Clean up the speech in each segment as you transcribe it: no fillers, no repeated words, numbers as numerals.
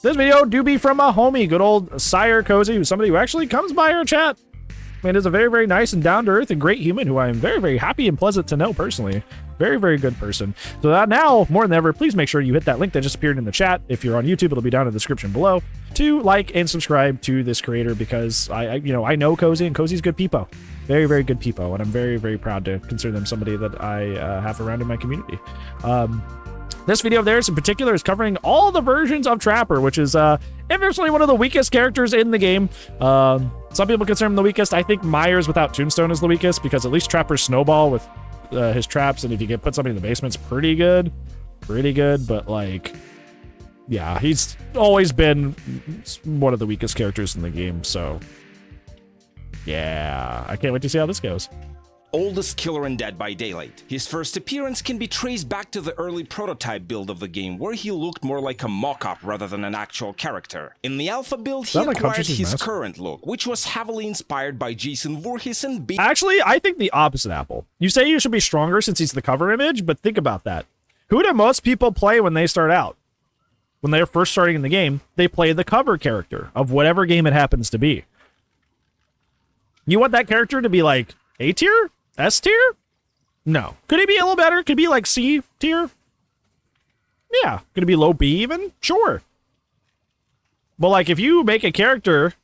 This video do be from a homie, good old SireK0zy, who's somebody who actually comes by our chat. And is a very, very nice and down-to-earth and great human who I am very, very happy and pleasant to know personally. Very, very good person. So that now, more than ever, please make sure you hit that link that just appeared in the chat. If you're on YouTube, it'll be down in the description below. To like and subscribe to this creator because I know Cozy and Cozy's good peepo. Very, very good peepo. And I'm very, very proud to consider them somebody that I have around in my community. This video of theirs in particular is covering all the versions of Trapper, which is unfortunately one of the weakest characters in the game. Some people consider him the weakest. I think Myers without Tombstone is the weakest because at least Trapper's Snowball with his traps, and if you can put somebody in the basement's pretty good. Pretty good, but like, yeah, he's always been one of the weakest characters in the game, so yeah, I can't wait to see how this goes. Oldest killer in Dead by Daylight. His first appearance can be traced back to the early prototype build of the game, where he looked more like a mock-up rather than an actual character. In the alpha build, he acquired his current look, which was heavily inspired by Jason Voorhees and Actually, I think the opposite, Apple. You say you should be stronger since he's the cover image, but think about that. Who do most people play when they start out? When they're first starting in the game, they play the cover character of whatever game it happens to be. You want that character to be like A tier? S tier? No. Could he be a little better? Could he be like C tier? Yeah. Could it be low B even? Sure. But like if you make a character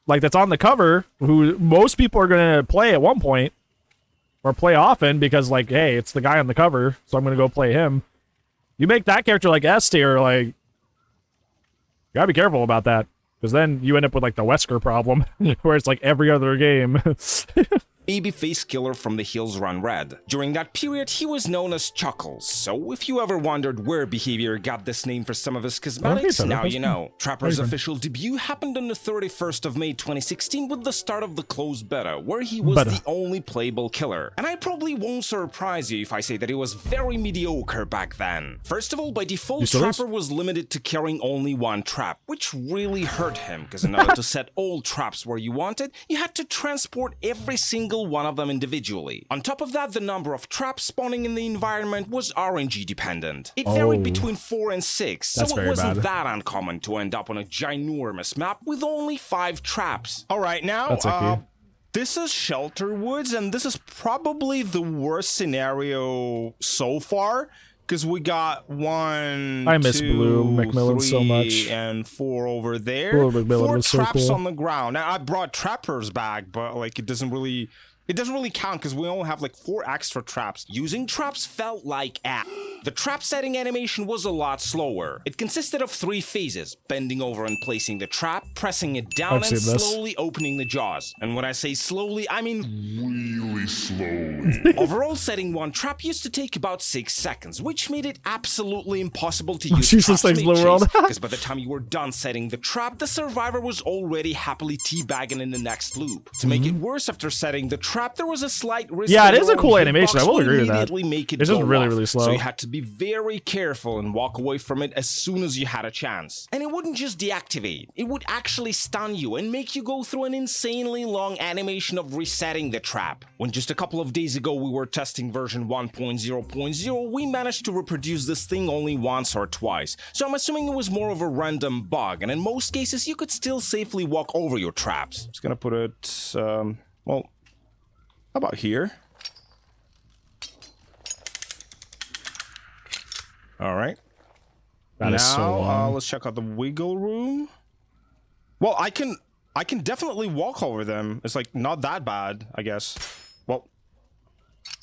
like that's on the cover who most people are going to play at one point or play often because like, hey, it's the guy on the cover, so I'm going to go play him. You make that character like S tier, like, you gotta be careful about that because then you end up with like the Wesker problem where it's like every other game. babyface killer from the Hills Run Red. During that period, he was known as Chuckles, so if you ever wondered where Behavior got this name for some of his cosmetics, now you know. Trapper's official debut happened on the 31st of May 2016 with the start of the closed beta, where he was the only playable killer. And I probably won't surprise you if I say that he was very mediocre back then. First of all, by default, Trapper was limited to carrying only one trap, which really hurt him, because in order to set all traps where you wanted, you had to transport every single one of them individually. On top of that, the number of traps spawning in the environment was RNG dependent. It varied between 4 and 6, so it wasn't that uncommon to end up on a ginormous map with only 5 traps. Alright, now, this is Shelter Woods, and this is probably the worst scenario so far, because we got 1, I miss 2, Blue McMillan 3, so much. and 4 over there. Blue McMillan 4 was so traps cool. on the ground. Now I brought trappers back, but like it doesn't really count because we only have like 4 extra traps. Using traps felt like The trap setting animation was a lot slower. It consisted of 3 phases: bending over and placing the trap, pressing it down, and slowly opening the jaws. And when I say slowly, I mean really slowly. Overall, setting one trap used to take about 6 seconds, which made it absolutely impossible to use traps because by the time you were done setting the trap, the survivor was already happily teabagging in the next loop. To make it worse, after setting the trap, there was a slight risk. Yeah, it is a cool animation. I will agree with that. It's just really, really slow. So you had to be very careful and walk away from it as soon as you had a chance. And it wouldn't just deactivate, it would actually stun you and make you go through an insanely long animation of resetting the trap. When just a couple of days ago we were testing version 1.0.0, we managed to reproduce this thing only once or twice. So I'm assuming it was more of a random bug, and in most cases you could still safely walk over your traps. Just gonna put it, well, how about here? All right. Now, let's check out the wiggle room. Well, I can definitely walk over them. It's like not that bad, I guess. Well,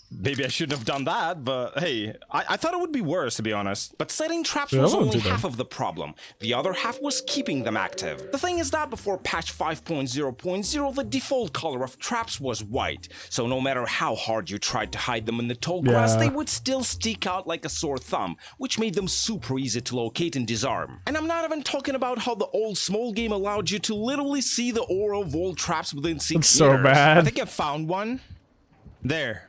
maybe I shouldn't have done that, but hey, I thought it would be worse, to be honest. But setting traps was only half of the problem. The other half was keeping them active. The thing is that before patch 5.0.0, the default color of traps was white. So no matter how hard you tried to hide them in the tall grass, they would still stick out like a sore thumb, which made them super easy to locate and disarm. And I'm not even talking about how the old small game allowed you to literally see the aura of all traps within 6 meters. So bad. I think I found one. There.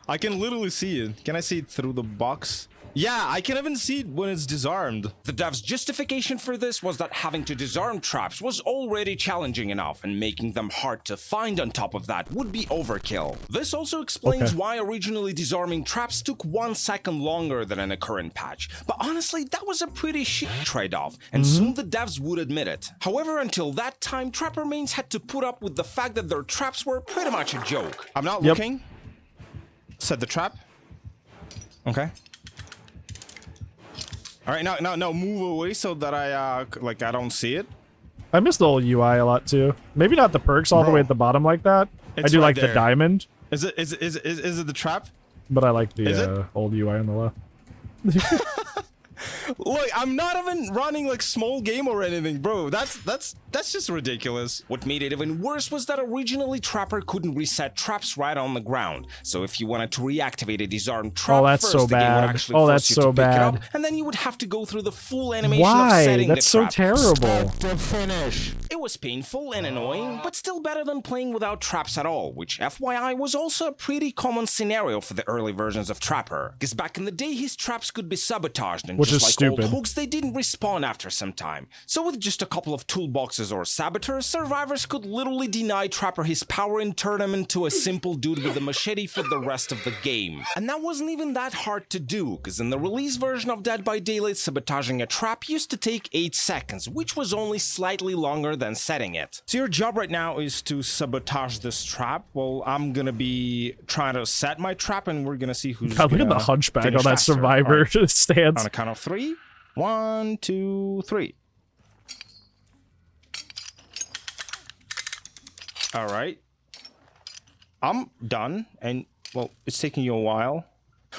I can literally see it. Can I see it through the box? Yeah, I can even see it when it's disarmed. The dev's justification for this was that having to disarm traps was already challenging enough, and making them hard to find on top of that would be overkill. This also explains why originally disarming traps took 1 second longer than in a current patch. But honestly, that was a pretty shit trade-off, and soon the devs would admit it. However, until that time, trapper mains had to put up with the fact that their traps were pretty much a joke. I'm not looking. Set the trap. Okay. All right, now move away so that I don't see it. I miss the old UI a lot too. Maybe not the perks all the way at the bottom like that. I do like the diamond. Is it the trap? But I like the old UI on the left. Look, I'm not even running like small game or anything, bro. That's just ridiculous. What made it even worse was that originally Trapper couldn't reset traps right on the ground. So if you wanted to reactivate a disarmed trap, the game would actually force you to pick it up, and then you would have to go through the full animation of setting the trap. That's so terrible. Start to finish. It was painful and annoying, but still better than playing without traps at all, which FYI was also a pretty common scenario for the early versions of Trapper. Because back in the day, his traps could be sabotaged, and just like old hooks, they didn't respawn after some time. So with just a couple of toolboxes or saboteurs, survivors could literally deny Trapper his power and turn him into a simple dude with a machete for the rest of the game. And that wasn't even that hard to do, because in the release version of Dead by Daylight, sabotaging a trap used to take 8 seconds, which was only slightly longer than setting it. So your job right now is to sabotage this trap. Well, I'm gonna be trying to set my trap, and we're gonna see who's God, look at the hunchback on that survivor stance. On a count of 3. 1, 2, 3. All right. I'm done, and well, it's taking you a while.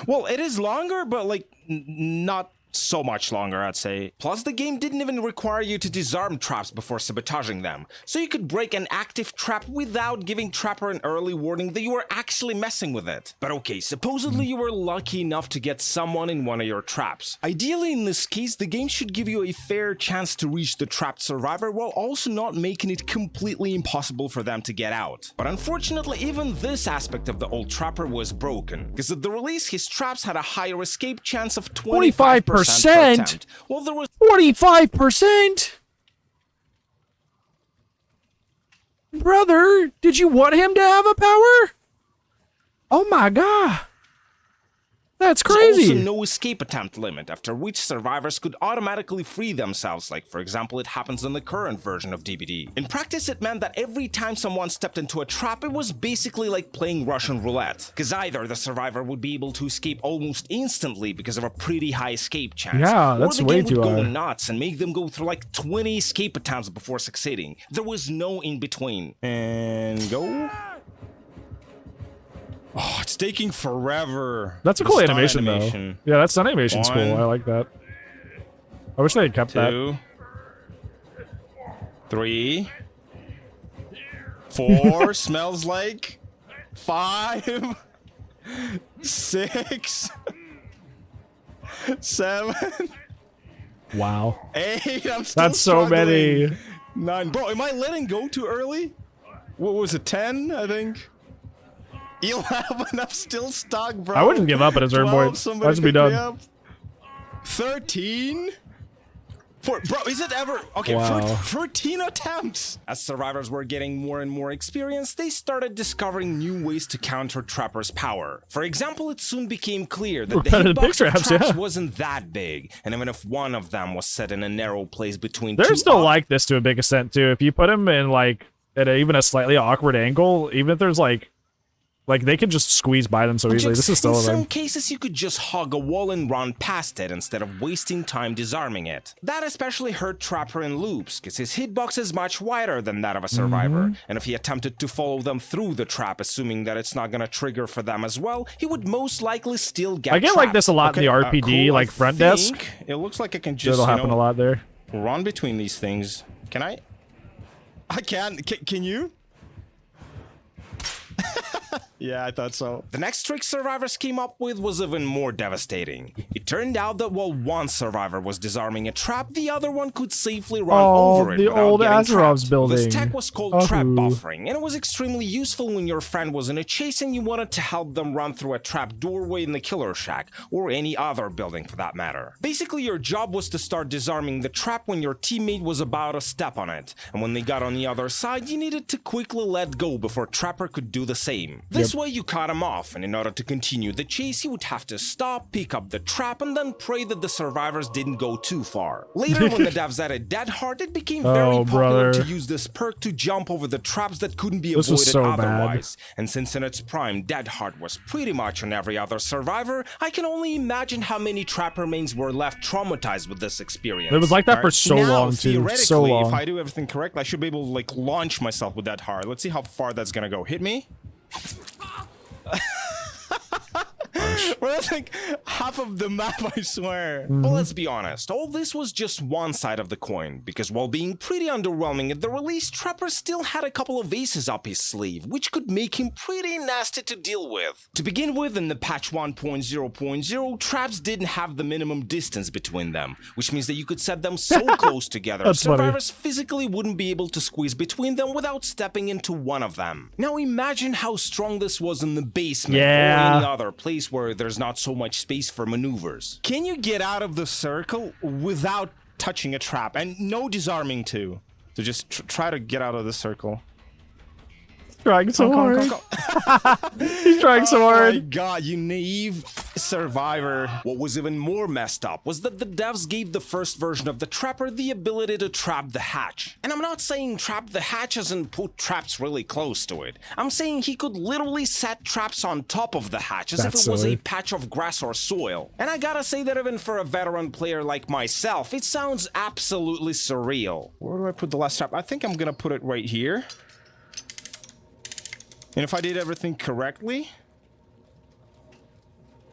Well, it is longer, but like not so much longer, I'd say. Plus, the game didn't even require you to disarm traps before sabotaging them, so you could break an active trap without giving Trapper an early warning that you were actually messing with it. But okay, supposedly you were lucky enough to get someone in one of your traps. Ideally, in this case, the game should give you a fair chance to reach the trapped survivor while also not making it completely impossible for them to get out. But unfortunately, even this aspect of the old Trapper was broken, because at the release, his traps had a higher escape chance of 25%. Well, there was 45%. Brother, did you want him to have a power? Oh my god. That's crazy. There's also no escape attempt limit, after which survivors could automatically free themselves, like for example it happens in the current version of DBD. In practice, it meant that every time someone stepped into a trap, it was basically like playing Russian roulette, because either the survivor would be able to escape almost instantly because of a pretty high escape chance, that's way too high, or the game would go nuts and make them go through like 20 escape attempts before succeeding. There was no in between. And go. Oh, it's taking forever. That's a cool animation, though. Yeah, that stun animation's cool. I like that. I wish they had kept 2, 3, 4, smells like 5, 6, 7. Wow. 8. I'm still That's so many. 9. Bro, am I letting go too early? What was it, 10, I think? 11, I'm still stuck, bro. I wouldn't give up at a certain point. I should be done. 13? Bro, is it ever? Okay, wow. 13 attempts. As survivors were getting more and more experience, they started discovering new ways to counter Trapper's power. For example, it soon became clear that the hitbox of traps wasn't that big, and even if one of them was set in a narrow place between they're still like this to a big extent too. If you put them in like at even a slightly awkward angle, even if there's like they can just squeeze by them so easily. This is still in some cases, you could just hug a wall and run past it instead of wasting time disarming it. That especially hurt Trapper in loops, because his hitbox is much wider than that of a survivor, and if he attempted to follow them through the trap, assuming that it's not gonna trigger for them as well, he would most likely still get I get trapped. like this a lot in the RPD, cool. like front desk. It looks like I can just, It'll happen a lot there. Run between these things. Can I? I can. Can you? Yeah, I thought so. The next trick survivors came up with was even more devastating. It turned out that while one survivor was disarming a trap, the other one could safely run over it the without old getting ATTRIBUTION trapped. building. This tech was called trap buffering, and it was extremely useful when your friend was in a chase and you wanted to help them run through a trap doorway in the killer shack, or any other building for that matter. Basically, your job was to start disarming the trap when your teammate was about to step on it, and when they got on the other side, you needed to quickly let go before Trapper could do the same. This way you caught him off, and in order to continue the chase, you would have to stop, pick up the trap, and then pray that the survivors didn't go too far. Later, when the devs added Dead Hard, it became very popular to use this perk to jump over the traps that couldn't be avoided otherwise. And since in its prime, Dead Hard was pretty much on every other survivor, I can only imagine how many trapper mains were left traumatized with this experience. It was like that for so long, too. Theoretically, So long. if I do everything correct, I should be able to like launch myself with Dead Hard. Let's see how far that's gonna go. Hit me. Well, that's like half of the map, I swear. But let's be honest, all this was just one side of the coin, because while being pretty underwhelming at the release, Trapper still had a couple of aces up his sleeve, which could make him pretty nasty to deal with. To begin with, in the patch 1.0.0, traps didn't have the minimum distance between them, which means that you could set them so close together, survivors physically wouldn't be able to squeeze between them without stepping into one of them. Now imagine how strong this was in the basement or any other place where there's not so much space for maneuvers. Can you get out of the circle without touching a trap? And no disarming too. So just try to get out of the circle. Trying so hard. He's trying so hard. Oh my god, you naive survivor. What was even more messed up was that the devs gave the first version of the Trapper the ability to trap the hatch. And I'm not saying trap the hatch as in put traps really close to it. I'm saying he could literally set traps on top of the hatch as if it was a patch of grass or soil. And I gotta say that even for a veteran player like myself, it sounds absolutely surreal. Where do I put the last trap? I think I'm gonna put it right here. And if I did everything correctly,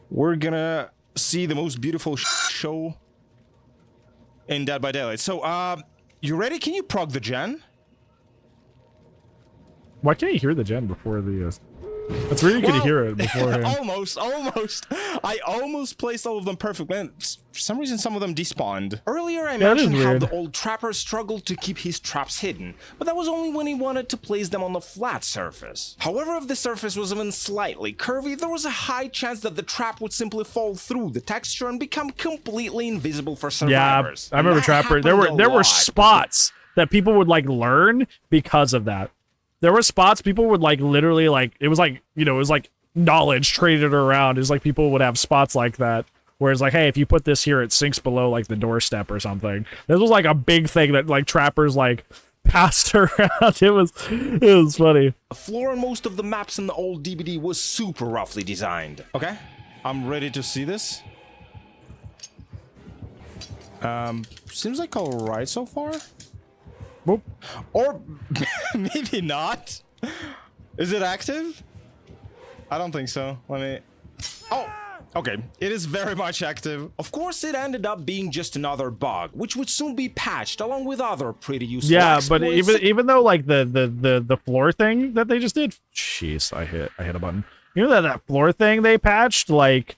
we're gonna see the most beautiful show in Dead by Daylight. So, you ready? Can you prog the gen? Why can't you hear the gen before the... That's really good to hear it beforehand. Almost. I almost placed all of them perfectly. Man, for some reason, some of them despawned. Earlier, I mentioned how the old Trapper struggled to keep his traps hidden, but that was only when he wanted to place them on the flat surface. However, if the surface was even slightly curvy, there was a high chance that the trap would simply fall through the texture and become completely invisible for survivors. Yeah, I remember Trapper. There were spots that people would like learn because of that. There were spots people would like literally like, it was like, you know, it was like knowledge traded around. It was like people would have spots like that. Whereas like, hey, if you put this here, it sinks below like the doorstep or something. This was like a big thing that like trappers like passed around. It was funny. The floor on most of the maps in the old DVD was super roughly designed. Okay, I'm ready to see this. Seems like all right so far. Boop. Or maybe not. Is it active? I don't think so. Let me... Oh, okay. It is very much active. Of course, it ended up being just another bug, which would soon be patched along with other pretty useful exploits. But even though like the floor thing that they just did, jeez, I hit a button. You know that floor thing they patched, like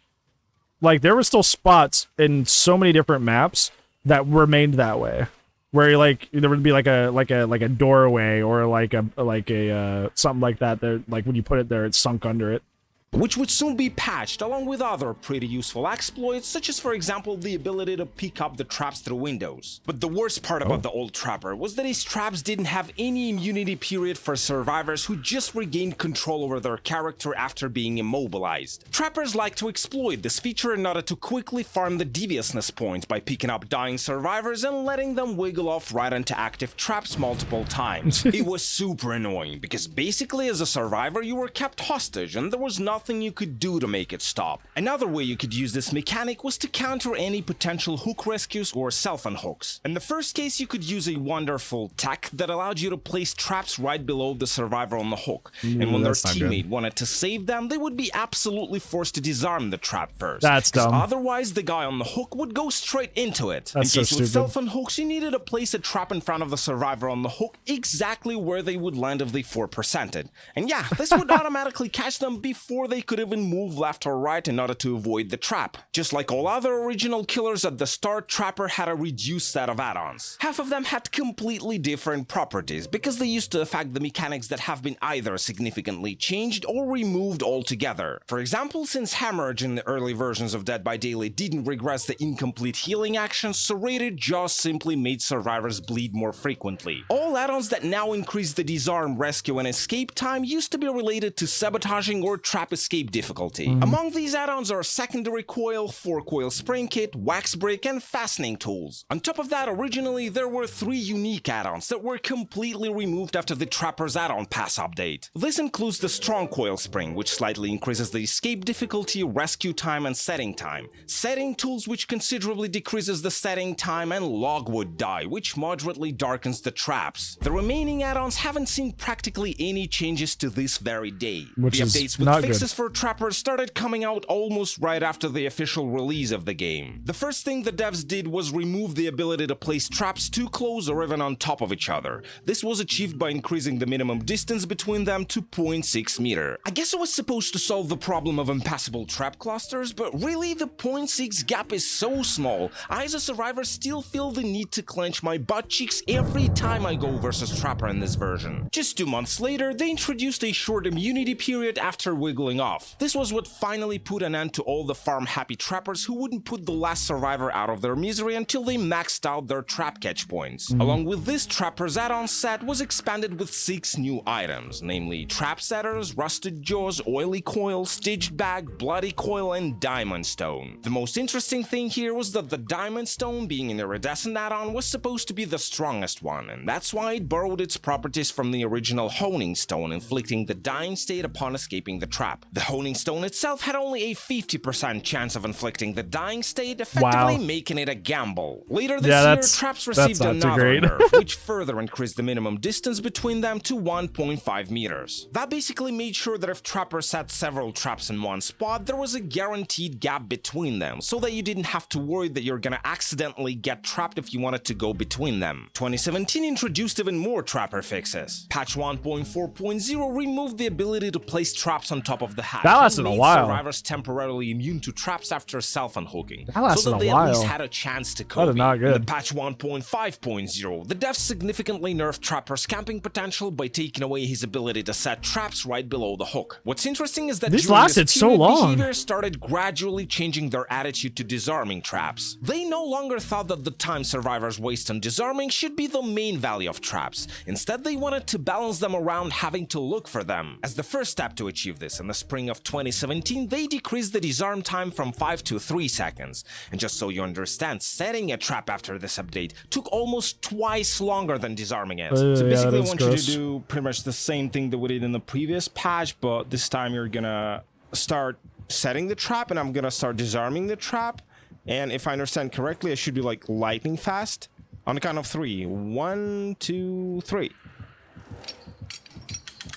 there were still spots in so many different maps that remained that way. Where like there would be like a doorway or like a something like that. There, like when you put it there, it's sunk under it. Which would soon be patched along with other pretty useful exploits, such as for example the ability to pick up the traps through windows. But the worst part about the old Trapper was that his traps didn't have any immunity period for survivors who just regained control over their character after being immobilized. Trappers like to exploit this feature in order to quickly farm the deviousness points by picking up dying survivors and letting them wiggle off right into active traps multiple times. It was super annoying because basically as a survivor you were kept hostage and there was nothing nothing you could do to make it stop. Another way you could use this mechanic was to counter any potential hook rescues or self-unhooks. In the first case, you could use a wonderful tech that allowed you to place traps right below the survivor on the hook, and when their teammate wanted to save them, they would be absolutely forced to disarm the trap first. That's dumb. Otherwise, the guy on the hook would go straight into it. That's so stupid. With self-unhooks, you needed to place a trap in front of the survivor on the hook exactly where they would land if they 4%ed. And yeah, this would automatically catch them before they could even move left or right in order to avoid the trap. Just like all other original killers at the start, Trapper had a reduced set of add-ons. Half of them had completely different properties because they used to affect the mechanics that have been either significantly changed or removed altogether. For example, since Hemorrhage in the early versions of Dead by Daylight didn't regress the incomplete healing actions, Serrated Jaws simply made survivors bleed more frequently. All add-ons that now increase the disarm, rescue, and escape time used to be related to sabotaging or trap escape difficulty. Among these add-ons are Secondary Coil, 4-Coil Spring Kit, Wax Break, and Fastening Tools. On top of that, originally there were 3 unique add-ons that were completely removed after the Trapper's add-on pass update. This includes the Strong Coil Spring, which slightly increases the escape difficulty, rescue time, and setting time, Setting Tools, which considerably decreases the setting time, and Logwood Dye, which moderately darkens the traps. The remaining add-ons haven't seen practically any changes to this very day. Which the is updates with not fixes good. for Trappers started coming out almost right after the official release of the game. The first thing the devs did was remove the ability to place traps too close or even on top of each other. This was achieved by increasing the minimum distance between them to 0.6 meter. I guess it was supposed to solve the problem of impassable trap clusters, but really the 0.6 gap is so small, I as a survivor still feel the need to clench my butt cheeks every time I go versus Trapper in this version. Just 2 months later, they introduced a short immunity period after wiggling off. This was what finally put an end to all the farm-happy Trappers who wouldn't put the last survivor out of their misery until they maxed out their trap catch points. Along with this, Trapper's add-on set was expanded with 6 new items, namely Trap Setters, Rusted Jaws, Oily Coil, Stitched Bag, Bloody Coil, and Diamond Stone. The most interesting thing here was that the Diamond Stone, being an iridescent add-on, was supposed to be the strongest one, and that's why it borrowed its properties from the original Honing Stone, inflicting the dying state upon escaping the trap. The Honing Stone itself had only a 50% chance of inflicting the dying state, effectively making it a gamble. Later this year, traps received another nerf, which further increased the minimum distance between them to 1.5 meters. That basically made sure that if Trapper set several traps in one spot, there was a guaranteed gap between them, so that you didn't have to worry that you're gonna accidentally get trapped if you wanted to go between them. 2017 introduced even more Trapper fixes. Patch 1.4.0 removed the ability to place traps on top of the hatch. That lasted a while. Survivors temporarily immune to traps after self-unhooking, That lasted so that they a while. at least had a chance to cope. That is not good. In the patch 1.5.0, the devs significantly nerfed Trapper's camping potential by taking away his ability to set traps right below the hook. What's interesting is that This during lasted this so period, long. behaviors started gradually changing their attitude to disarming traps. They no longer thought that the time survivors waste on disarming should be the main value of traps. Instead, they wanted to balance them around having to look for them. As the first step to achieve this, in the spring of 2017, they decreased the disarm time from 5 to 3 seconds. And just so you understand, setting a trap after this update took almost twice longer than disarming it. So basically, I that's want you to do pretty much the same thing that we did in the previous patch, but this time you're gonna start setting the trap, and I'm gonna start disarming the trap. And if I understand correctly, I should be like lightning fast on the count of 3. 1, 2, 3.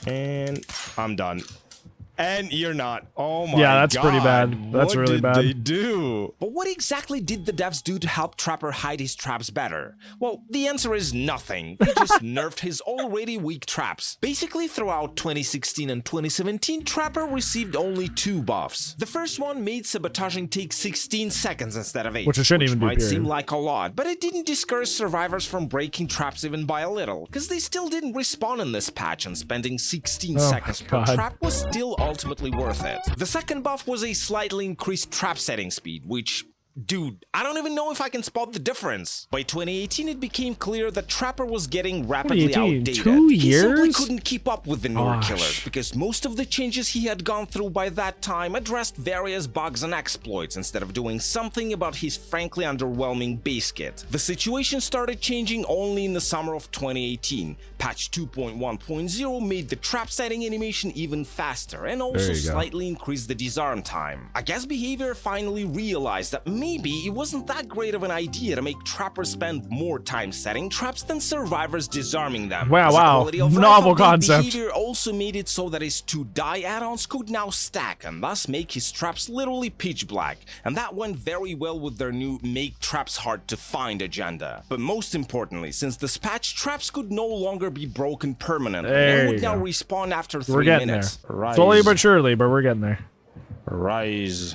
And I'm done. And you're not. Oh my god. Yeah, that's pretty bad. That's really bad. What did they do? But what exactly did the devs do to help Trapper hide his traps better? Well, the answer is nothing. They just nerfed his already weak traps. Basically, throughout 2016 and 2017, Trapper received only 2 buffs. The first one made sabotaging take 16 seconds instead of 8, Which it shouldn't even do, might period. seem like a lot, but it didn't discourage survivors from breaking traps even by a little, because they still didn't respawn in this patch, and spending 16 seconds per God. trap was still ultimately worth it. The second buff was a slightly increased trap setting speed, which Dude, I don't even know if I can spot the difference. By 2018, it became clear that Trapper was getting rapidly outdated. 2 years? He simply couldn't keep up with the newer killers because most of the changes he had gone through by that time addressed various bugs and exploits instead of doing something about his frankly underwhelming base kit. The situation started changing only in the summer of 2018. Patch 2.1.0 made the trap setting animation even faster and also slightly increased the disarm time. I guess Behavior finally realized that maybe it wasn't that great of an idea to make trappers spend more time setting traps than survivors disarming them. Wow, novel concept. Behavior also made it so that his 2 die add-ons could now stack and thus make his traps literally pitch black, and that went very well with their new make traps hard to find agenda. But most importantly, since this patch, traps could no longer be broken permanently and would now respawn after 3 minutes. There. Slowly but surely, but we're getting there. Rise.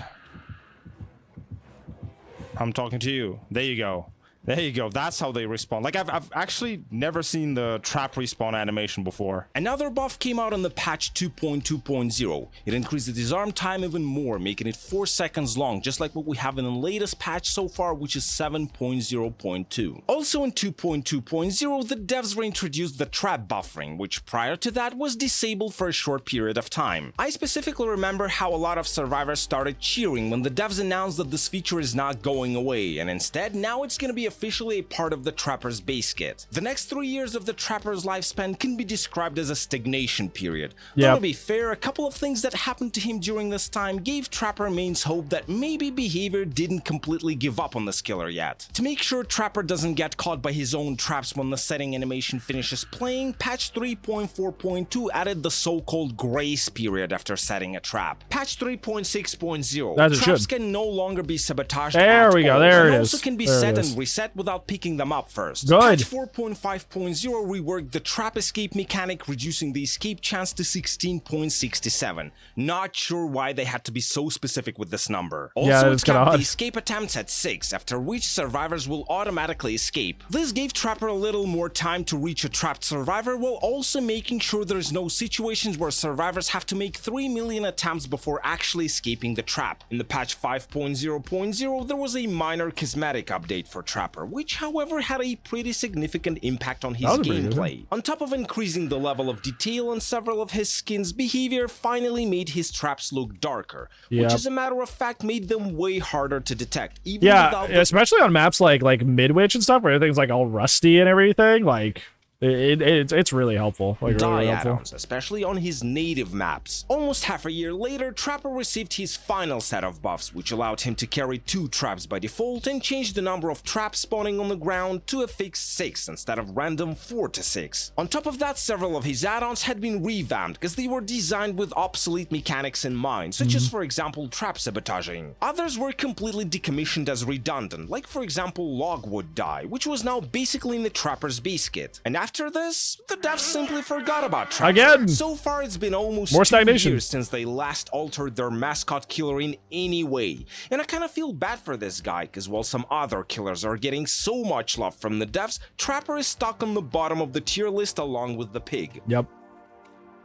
I'm talking to you. There you go. There you go. That's how they respawn. Like, I've actually never seen the trap respawn animation before. Another buff came out on the patch 2.2.0. It increased the disarm time even more, making it 4 seconds long, just like what we have in the latest patch so far, which is 7.0.2. Also in 2.2.0, the devs reintroduced the trap buffering, which prior to that was disabled for a short period of time. I specifically remember how a lot of survivors started cheering when the devs announced that this feature is not going away, and instead now it's gonna be officially a part of the Trapper's base kit. The next 3 years of the Trapper's lifespan can be described as a stagnation period. Though to be fair, a couple of things that happened to him during this time gave Trapper mains hope that maybe Behavior didn't completely give up on this killer yet. To make sure Trapper doesn't get caught by his own traps when the setting animation finishes playing, patch 3.4.2 added the so-called grace period after setting a trap. Patch 3.6.0, traps can no longer be sabotaged there at we go, all, there and it also is. can be There set it is. and reset without picking them up first. Good. Patch 4.5.0 reworked the trap escape mechanic, reducing the escape chance to 16.67. Not sure why they had to be so specific with this number. Also, it kept the escape attempts at 6, after which survivors will automatically escape. This gave Trapper a little more time to reach a trapped survivor, while also making sure there's no situations where survivors have to make 3 million attempts before actually escaping the trap. In the patch 5.0.0, there was a minor cosmetic update for Trapper, which however had a pretty significant impact on his gameplay. On top of increasing the level of detail on several of his skins, Behavior finally made his traps look darker, which as a matter of fact made them way harder to detect. Even especially on maps like Midwich and stuff where everything's like all rusty and everything, like it's really helpful. Like, really add-ons, especially on his native maps. Almost half a year later, Trapper received his final set of buffs, which allowed him to carry 2 traps by default and changed the number of traps spawning on the ground to a fixed 6 instead of random 4 to 6. On top of that, several of his add-ons had been revamped because they were designed with obsolete mechanics in mind, such as for example trap sabotaging. Others were completely decommissioned as redundant, like for example Logwood Die, which was now basically in the Trapper's base kit. And after this, the devs simply forgot about Trapper. Again! So far it's been almost more 2 stagnation years since they last altered their mascot killer in any way. And I kind of feel bad for this guy, because while some other killers are getting so much love from the devs, Trapper is stuck on the bottom of the tier list along with the pig. Yep.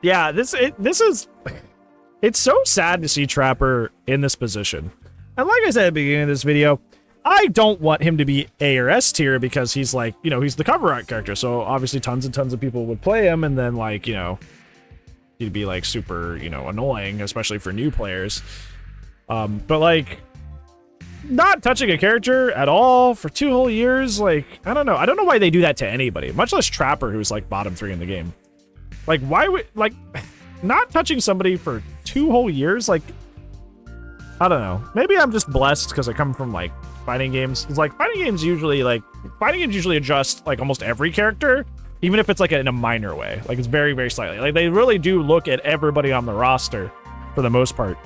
Yeah, this is... It's so sad to see Trapper in this position. And like I said at the beginning of this video, I don't want him to be A or S tier because he's like, you know, he's the cover art character. So obviously tons and tons of people would play him, and then like, you know, he'd be like super, you know, annoying, especially for new players. But like, not touching a character at all for 2 whole years, like, I don't know. I don't know why they do that to anybody, much less Trapper, who's like bottom 3 in the game. Like, why would, like, not touching somebody for 2 whole years, like, I don't know. Maybe I'm just blessed because I come from like fighting games. It's like fighting games usually adjust like almost every character, even if it's like in a minor way. Like it's very, very slightly. Like they really do look at everybody on the roster for the most part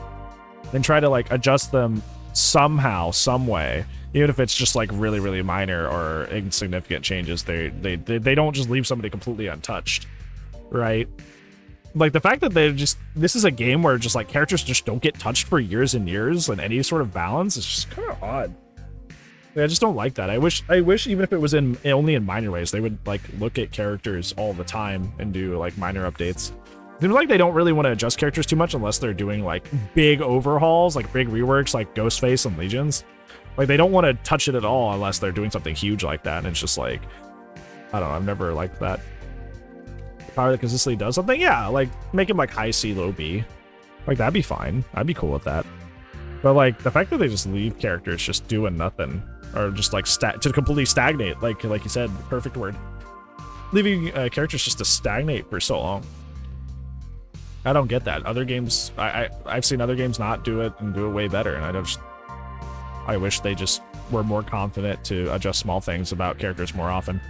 and try to like adjust them somehow, some way. Even if it's just like really, really minor or insignificant changes, they don't just leave somebody completely untouched, right? Like the fact that this is a game where just like characters just don't get touched for years and years and any sort of balance is just kind of odd. I just don't like that. I wish even if it was only in minor ways, they would like look at characters all the time and do like minor updates. It seems like they don't really want to adjust characters too much unless they're doing like big overhauls, like big reworks like Ghostface and Legions. Like, they don't want to touch it at all unless they're doing something huge like that, and it's just like, I don't know, I've never liked that. Power that consistently does something? Yeah, like, make him like high C, low B. Like, that'd be fine. I'd be cool with that. But like, the fact that they just leave characters just doing nothing, or just like to completely stagnate, like you said, perfect word. Leaving characters just to stagnate for so long. I don't get that. Other games, I've seen other games not do it and do it way better, and I wish they just were more confident to adjust small things about characters more often.